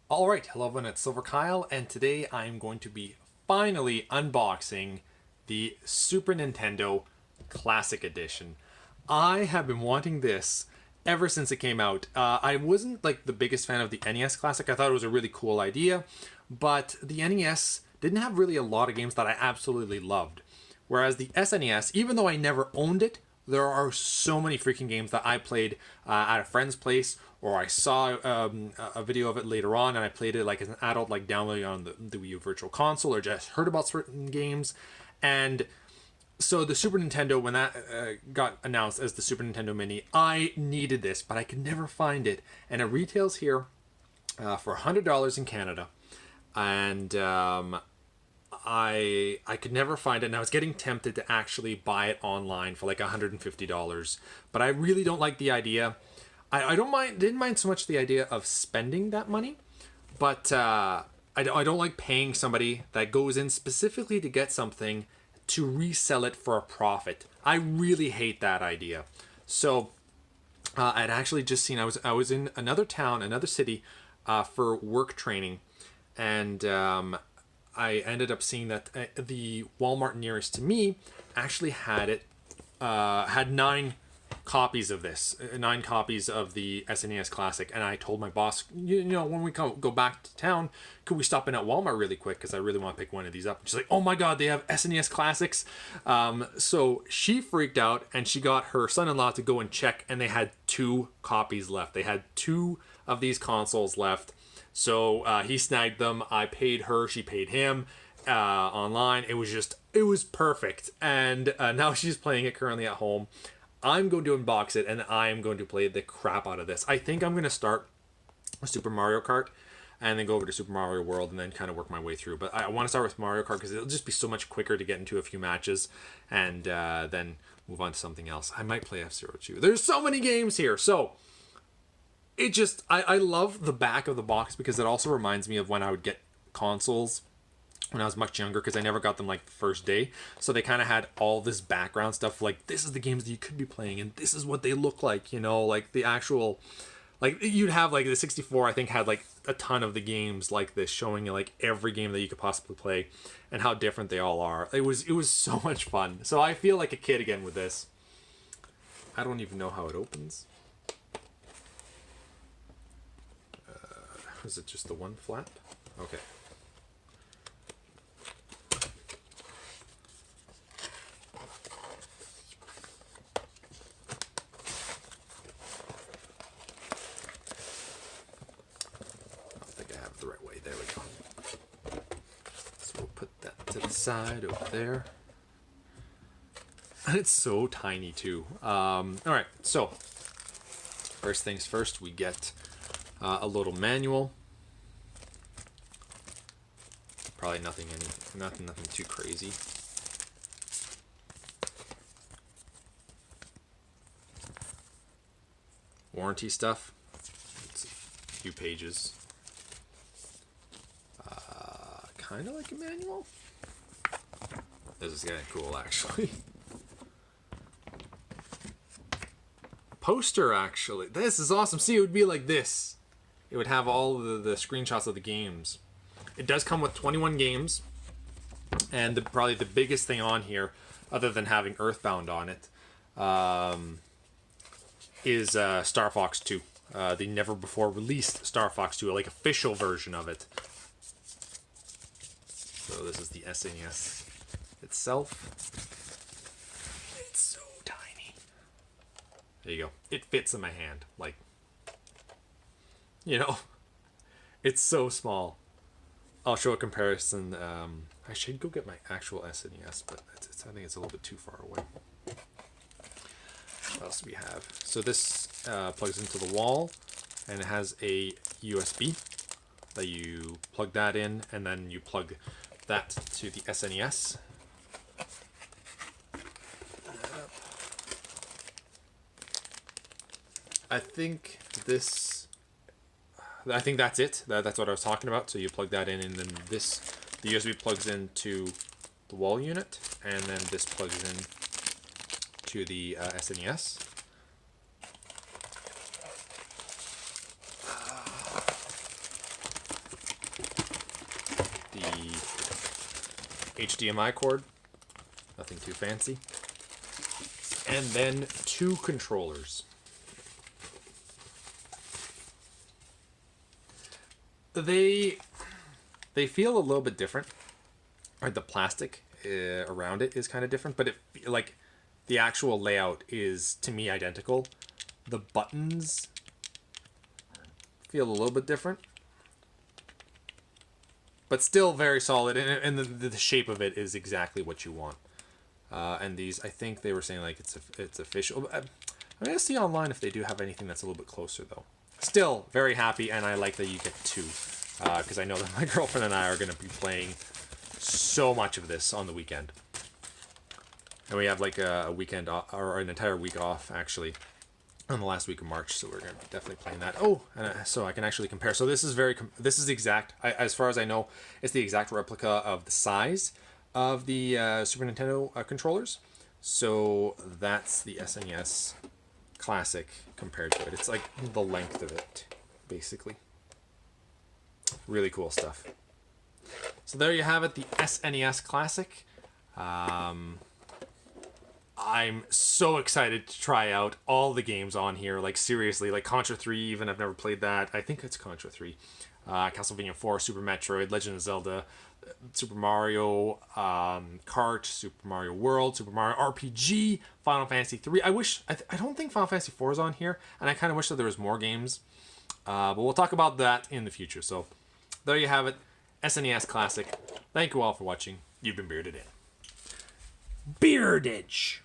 Alright, hello everyone, it's Silver Kyle, and today I'm going to be finally unboxing the Super Nintendo Classic Edition. I have been wanting this ever since it came out. I wasn't like the biggest fan of the NES Classic. I thought it was a really cool idea, but the NES didn't have really a lot of games that I absolutely loved. Whereas the SNES, even though I never owned it, there are so many freaking games that I played at a friend's place, or I saw a video of it later on, and I played it like as an adult, like downloading on the Wii U Virtual Console, or just heard about certain games. And so the Super Nintendo, when that got announced as the Super Nintendo Mini, I needed this, but I could never find it. And it retails here for $100 in Canada, and I could never find it, and I was getting tempted to actually buy it online for like $150. But I really don't like the idea. I didn't mind so much the idea of spending that money, but I don't like paying somebody that goes in specifically to get something to resell it for a profit. I really hate that idea. So I'd actually just seen, I was in another town, another city, for work training, and I ended up seeing that the Walmart nearest to me actually had 9 copies of this, 9 copies of the SNES Classic. And I told my boss, you know, when we go back to town, could we stop in at Walmart really quick, because I really want to pick one of these up. She's like, oh my god, they have SNES Classics. So she freaked out, and she got her son-in-law to go and check, and they had 2 copies left. They had 2 of these consoles left. So he snagged them. I paid her, she paid him online. It was perfect. And now she's playing it currently at home. I'm going to unbox it, and I am going to play the crap out of this. I think I'm going to start with Super Mario Kart, and then go over to Super Mario World, and then kind of work my way through. But I want to start with Mario Kart because it'll just be so much quicker to get into a few matches, and then move on to something else. I might play F-Zero too. There's so many games here. So I love the back of the box, because it also reminds me of when I would get consoles when I was much younger, because I never got them like the first day. So they kind of had all this background stuff, like this is the games that you could be playing, and this is what they look like, you know, like the actual, like you'd have like the 64, I think, had like a ton of the games like this, showing you like every game that you could possibly play and how different they all are. It was so much fun. So I feel like a kid again with this. I don't even know how it opens. Is it just the one flap? Okay. The right way. There we go. So we'll put that to the side over there. And it's so tiny too. Alright, so first things first, we get a little manual. Probably nothing too crazy. Warranty stuff. It's a few pages. Kind of like a manual. This is kind of cool, actually. Poster, actually. This is awesome. See, it would be like this. It would have all the screenshots of the games. It does come with 21 games. And probably the biggest thing on here, other than having Earthbound on it, is Star Fox 2. The never before released Star Fox 2, like official version of it. So this is the SNES itself. It's so tiny. There you go. It fits in my hand. Like, you know, it's so small. I'll show a comparison. I should go get my actual SNES, but I think it's a little bit too far away. What else do we have? So this plugs into the wall, and it has a USB that you plug that in, and then you plug that to the SNES. I think that's it. That's what I was talking about. So you plug that in, and then the USB plugs into the wall unit, and then this plugs in to the SNES. HDMI cord. Nothing too fancy. And then 2 controllers. They feel a little bit different. Right, the plastic around it is kind of different, but like the actual layout is to me identical. The buttons feel a little bit different, but still very solid, and the shape of it is exactly what you want. And these, I think they were saying like it's official. I'm gonna see online if they do have anything that's a little bit closer though. Still very happy, and I like that you get 2, because I know that my girlfriend and I are gonna be playing so much of this on the weekend. And we have like a weekend or an entire week off actually on the last week of March, so we're gonna be definitely playing that. Oh, and so I can actually compare. So this is this is exact. As far as I know, it's the exact replica of the size of the Super Nintendo controllers. So that's the SNES Classic compared to it. It's like the length of it, basically. Really cool stuff. So there you have it, the SNES Classic. I'm so excited to try out all the games on here. Like seriously, like Contra 3 even, I've never played that. I think it's Contra 3. Castlevania 4, Super Metroid, Legend of Zelda, Super Mario Kart, Super Mario World, Super Mario RPG, Final Fantasy 3. I don't think Final Fantasy 4 is on here, and I kind of wish that there was more games. But we'll talk about that in the future. So there you have it, SNES Classic. Thank you all for watching. You've been Bearded In. Beardage!